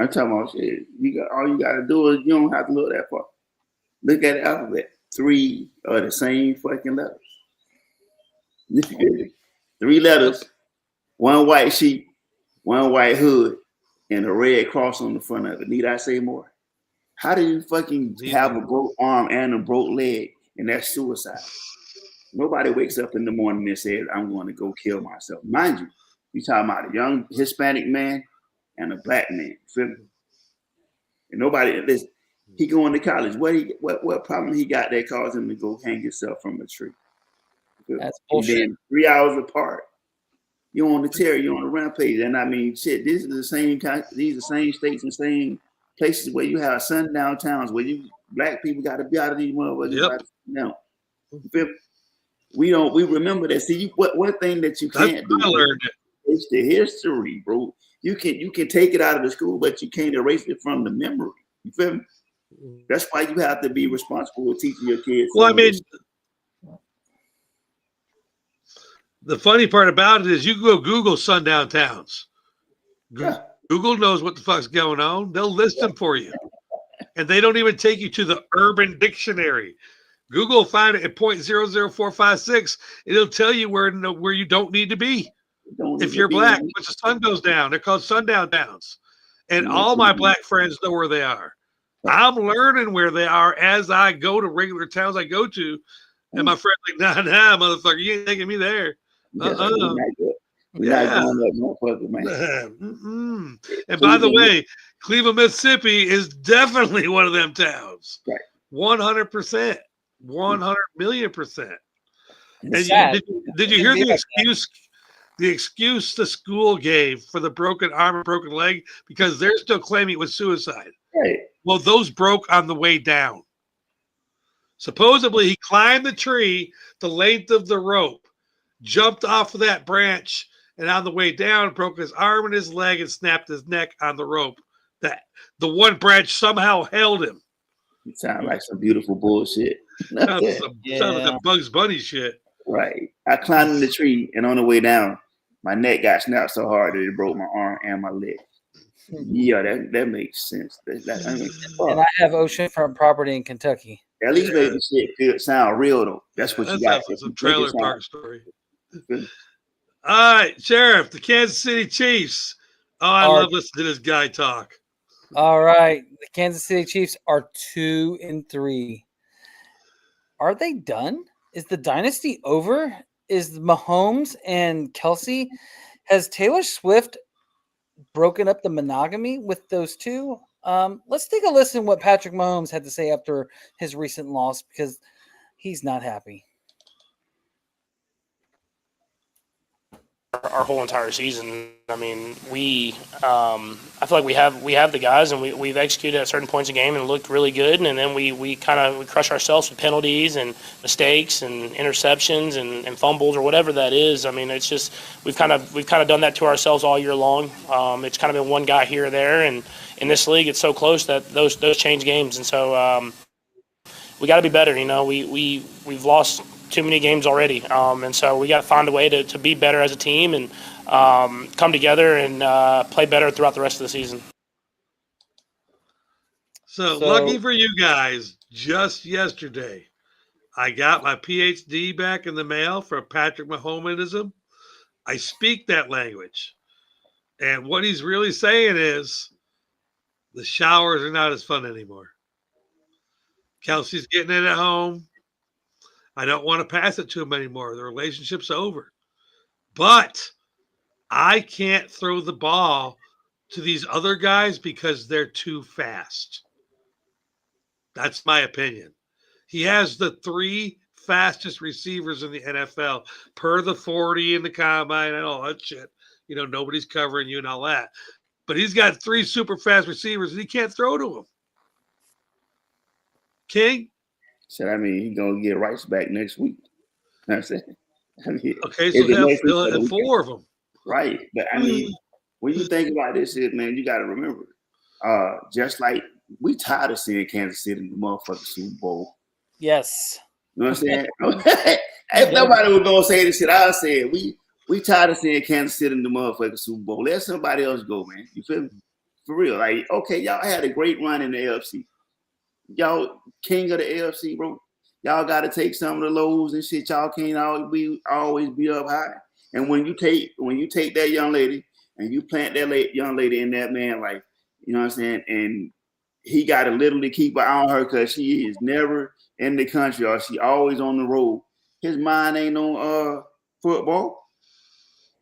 I'm talking about shit. All you got to do is you don't have to look that far. Look at the alphabet. 3 are the same fucking letters. 3 letters, 1 white sheep, 1 white hood, and a red cross on the front of it. Need I say more? How do you fucking have a broke arm and a broke leg, and that's suicide? Nobody wakes up in the morning and says, I'm going to go kill myself. Mind you, you're talking about a young Hispanic man and a black man. And nobody, listen, he going to college. What problem he got that caused him to go hang himself from a tree? That's bullshit. And then 3 hours apart, you're on the terror, you're on the rampage. And I mean, shit, this is the same kind, these are the same states and same places where you have sundown towns where black people got to be out of these motherfuckers. Now, we remember that. See, what thing that you can't do is the history, bro. You can take it out of the school, but you can't erase it from the memory. You feel me? That's why you have to be responsible with teaching your kids. Well, I mean, the funny part about it is you can go Google sundown towns. Google knows what the fuck's going on. They'll list them for you. And they don't even take you to the Urban Dictionary. Google will find it at 0.00456. It'll tell you where you don't need to be. If you're black, once the sun goes down, they're called sundown towns. And all my black friends know where they are. I'm learning where they are as I go to regular towns I go to. And my friend's like, nah, motherfucker, you ain't taking me there. We're not going up no fucking man. And by the way, Cleveland, Mississippi is definitely one of them towns. Right. 100%. 100 million %. And did you hear the excuse the school gave for the broken arm and broken leg? Because they're still claiming it was suicide. Right. Well, those broke on the way down. Supposedly, he climbed the tree the length of the rope, jumped off of that branch, and on the way down, broke his arm and his leg and snapped his neck on the rope. That the one branch somehow held him. It sounds like some beautiful bullshit. Sounds like a Bugs Bunny shit. Right. I climbed in the tree, and on the way down, my neck got snapped so hard that it broke my arm and my leg. Yeah, that makes sense. And I have oceanfront property in Kentucky. At least make the shit sound real, though. That's what you got. Some trailer park story. All right, Sheriff, the Kansas City Chiefs. Oh, I love listening to this guy talk. All right. The Kansas City Chiefs are 2-3. Are they done? Is the dynasty over? Is Mahomes and Kelsey? Has Taylor Swift broken up the monogamy with those two? Let's take a listen to what Patrick Mahomes had to say after his recent loss, because he's not happy. Our whole entire season. I mean, I feel like we have the guys, and we've executed at certain points of the game and looked really good, and then we crush ourselves with penalties and mistakes and interceptions and fumbles or whatever that is. I mean, it's just we've kind of done that to ourselves all year long. It's kind of been one guy here or there, and in this league, it's so close that those change games, and so we got to be better. You know, we've lost too many games already, and so we got to find a way to be better as a team and come together and play better throughout the rest of the season. So lucky for you guys, just yesterday, I got my PhD back in the mail for Patrick Mahomeism. I speak that language. And what he's really saying is the showers are not as fun anymore. Kelsey's getting it at home. I don't want to pass it to him anymore. The relationship's over. But I can't throw the ball to these other guys because they're too fast. That's my opinion. He has the 3 fastest receivers in the NFL per the 40 in the combine and all that shit. You know, nobody's covering you and all that. But he's got 3 super fast receivers and he can't throw to them. King? Said, I mean, he's going to get Rice back next week. You know what I'm saying? I mean, Okay, so he'll have 4 of them. Right. But I mean, when you think about this shit, man, you got to remember, just like we tired of seeing Kansas City in the motherfucking Super Bowl. Yes. You know what I'm saying? If nobody was going to say this shit, I'll say it. We tired of seeing Kansas City in the motherfucking Super Bowl. Let somebody else go, man. You feel me? For real. Like, okay, y'all had a great run in the AFC. Y'all king of the AFC, bro. Y'all got to take some of the lows and shit. Y'all can't always be up high. And when you take that young lady and you plant that young lady in that man life, you know what I'm saying? And he got to literally keep an eye on her because she is never in the country or she always on the road. His mind ain't on football.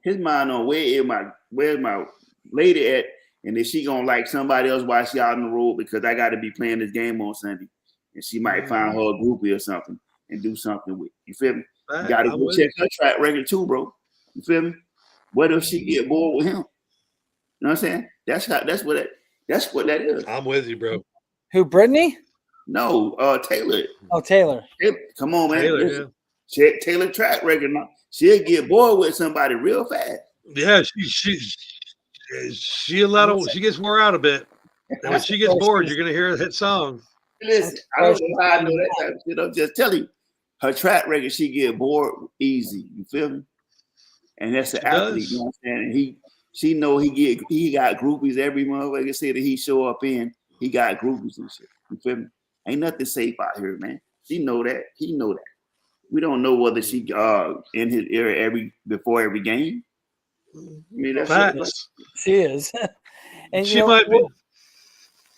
His mind on where's my lady at, and is she gonna like somebody else while she out on the road because I got to be playing this game on Sunday, and she might find her a groupie or something and do something with. You feel me? You got to go check her track record too, bro. You feel me? What if she get bored with him? You know what I'm saying? That's what that is. I'm with you, bro. Who, Brittany? No, Taylor. Oh, Taylor. Come on, man. Taylor, Check Taylor track record now. She'll get bored with somebody real fast. Yeah, she gets wore out a bit. And when she gets bored, you're gonna hear a hit song. Listen, I don't know how I know that type of shit. I'm just telling you, her track record, she get bored easy. You feel me? And that's the athlete, you know what I'm saying? And she know he got groupies every motherfucker city he show up in. He got groupies and shit. You feel me? Ain't nothing safe out here, man. She know that. He know that. We don't know whether she in his ear before every game. I mean, that's she is. And she might be.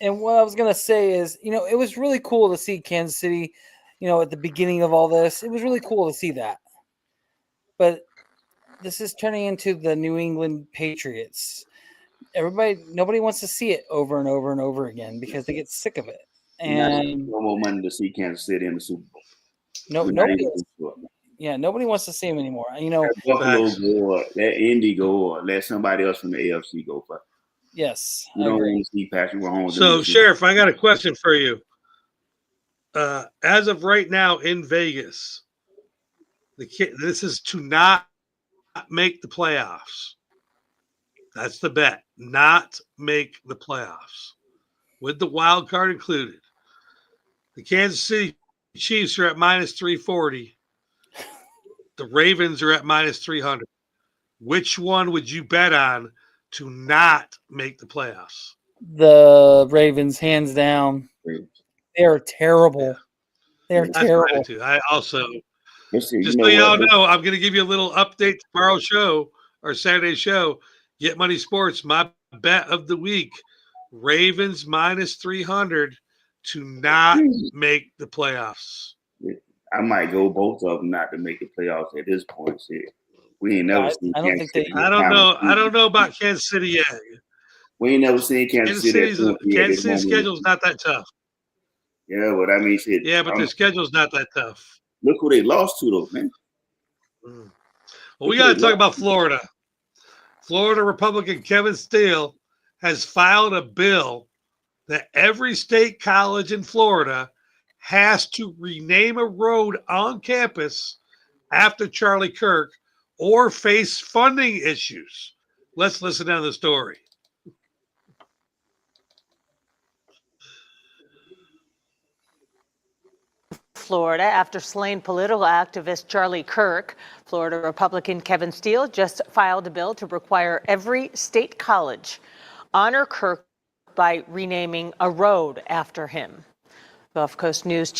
And what I was gonna say is, it was really cool to see Kansas City, at the beginning of all this. It was really cool to see that. But this is turning into the New England Patriots. Nobody wants to see it over and over and over again because they get sick of it. And no more money to see Kansas City in the Super Bowl. Nobody wants to see him anymore. Let Buffalo go, or let Indy go, or let somebody else from the AFC go. Yes, we don't want to see Patrick Mahomes. So, Sheriff, I got a question for you. As of right now in Vegas, this is to not make the playoffs. That's the bet. Not make the playoffs, with the wild card included. The Kansas City Chiefs are at minus 340. The Ravens are at minus 300. Which one would you bet on to not make the playoffs? The Ravens, hands down. They're terrible. Yeah. They're terrible. Too. I also, just so y'all know, I'm going to give you a little update tomorrow's show or Saturday show. Get Money Sports, my bet of the week. Ravens minus 300 to not make the playoffs. I might go both of them not to make the playoffs at this point. Shit. We ain't never seen Kansas City. I don't know about Kansas City yet. We ain't never seen Kansas City. Kansas City's schedule's not that tough. Yeah, but I mean, shit. Yeah, but their schedule's not that tough. Look who they lost to, though, man. Well, we got to talk about Florida. Florida Republican Kevin Steele has filed a bill that every state college in Florida has to rename a road on campus after Charlie Kirk or face funding issues. Let's listen to the story. Florida after slain political activist Charlie Kirk. Florida Republican Kevin Steele just filed a bill to require every state college honor Kirk by renaming a road after him. Gulf Coast News.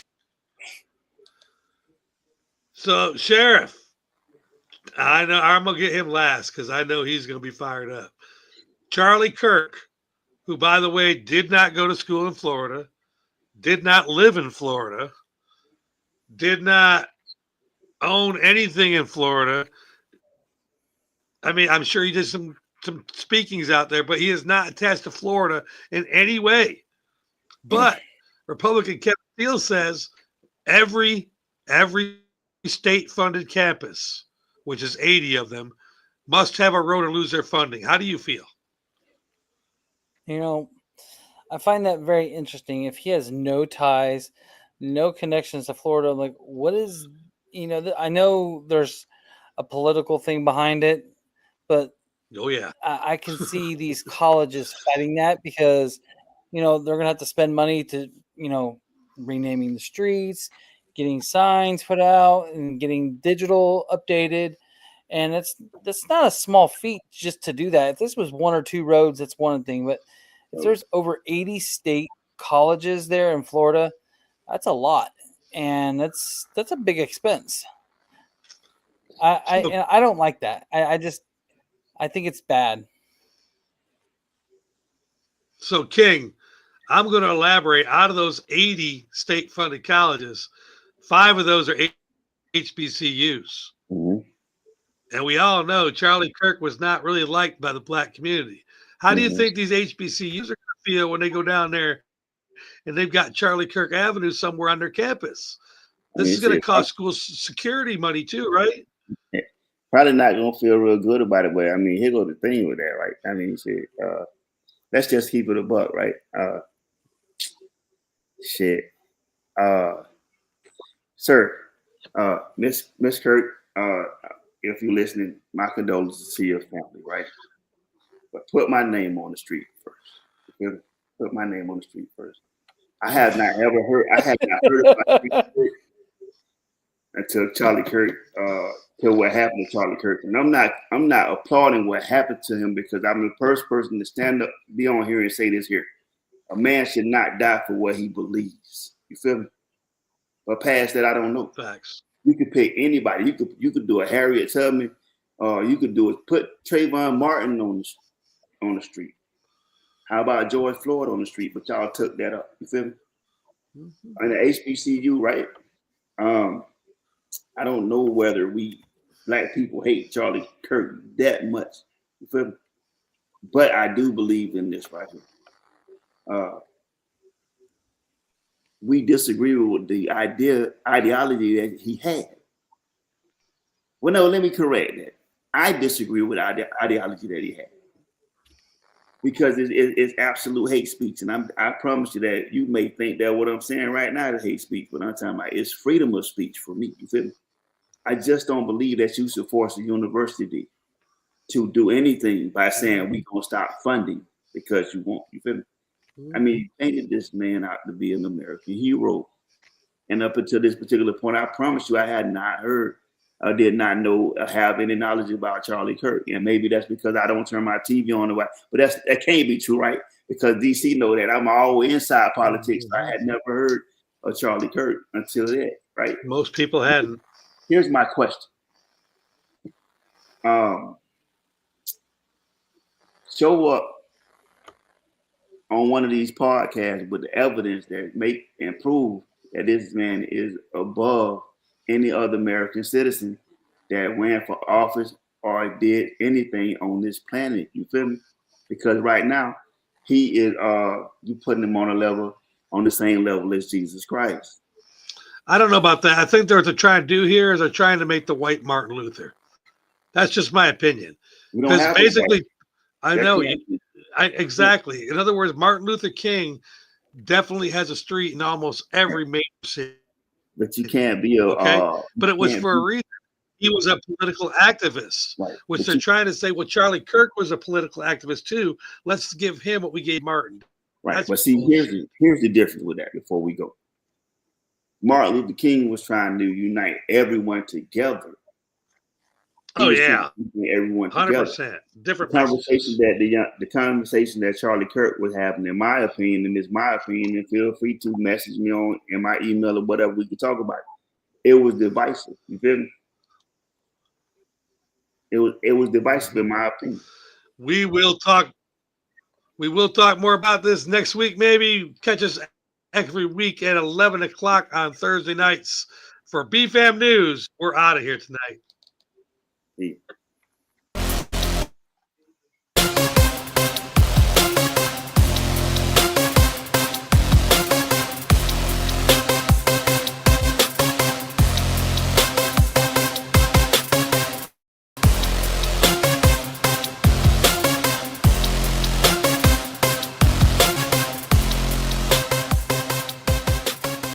So, Sheriff, I know I'm going to get him last because I know he's going to be fired up. Charlie Kirk, who, by the way, did not go to school in Florida, did not live in Florida, did not own anything in Florida. I mean, I'm sure he did some speakings out there, but he is not attached to Florida in any way. But Republican Kevin Steele says every state-funded campus, which is 80 of them, must have a road or lose their funding. How do you feel? You know, I find that very interesting. If he has no ties, no connections to Florida, I'm like, what is, I know there's a political thing behind it, but oh yeah, I can see these colleges fighting that because, they're going to have to spend money to, renaming the streets, getting signs put out, and getting digital updated. And that's not a small feat just to do that. If this was one or two roads, that's one thing. But if there's over 80 state colleges there in Florida, that's a lot, and that's a big expense. I don't like that. I think it's bad. So King, I'm going to elaborate. Out of those 80 state-funded colleges, 5 of those are HBCUs. Mm-hmm. And we all know Charlie Kirk was not really liked by the black community. How do you think these HBCUs are going to feel when they go down there and they've got Charlie Kirk Avenue somewhere on their campus? This is going to cost school security money too, right? Yeah. Probably not going to feel real good about it, but I mean, here goes the thing with that, right? I mean, shit, let's just keep it a buck, right? Sir, Miss Kirk, if you're listening, my condolences to your family, right? But put my name on the street first. Put my name on the street first. I have not heard about Kirk until Charlie Kirk, till what happened to Charlie Kirk. And I'm not applauding what happened to him because I'm the first person to stand up, be on here and say this here. A man should not die for what he believes. You feel me? But past that, I don't know. Facts. You could pick anybody. You could do a Harriet Tubman. You could do it. Put Trayvon Martin on the street. How about George Floyd on the street? But y'all took that up. You feel me? Mm-hmm. And the HBCU, right? I don't know whether we black people hate Charlie Kirk that much. You feel me? But I do believe in this right here. We disagree with the ideology that he had. Well, no, let me correct that. I disagree with ideology that he had because it's absolute hate speech, and I promise you that you may think that what I'm saying right now is hate speech, but I'm talking about it's freedom of speech for me. You feel me? I just don't believe that you should force a university to do anything by saying we're gonna stop funding because you want. You feel me? I mean, painted this man out to be an American hero. And up until this particular point, I promise you, I had not heard, I did not know, have any knowledge about Charlie Kirk. And maybe that's because I don't turn my TV on. But that can't be true, right? Because DC know that I'm always inside politics. I had never heard of Charlie Kirk until that, right? Most people hadn't. Here's my question. Show up on one of these podcasts with the evidence that make and prove that this man is above any other American citizen that ran for office or did anything on this planet. You feel me? Because right now he is you putting him on the same level as Jesus Christ. I don't know about that. I think what they're trying to do here is they're trying to make the white Martin Luther. That's just my opinion. Because basically, I know exactly. In other words, Martin Luther King definitely has a street in almost every major city. But you can't be but it was for a reason. He was a political activist, right. Which they're trying to say, well, Charlie Kirk was a political activist too. Let's give him what we gave Martin. Right. That's but see, here's the difference with that before we go. Martin Luther King was trying to unite everyone together. Oh yeah, everyone 100%. Different conversation that the conversation that Charlie Kirk was having, in my opinion, and it's my opinion, and feel free to message me on in my email or whatever we can talk about. It was divisive. You feel me? It was divisive in my opinion. We will talk more about this next week. Maybe catch us every week at 11 o'clock on Thursday nights for Bfam News. We're out of here tonight. Yeah.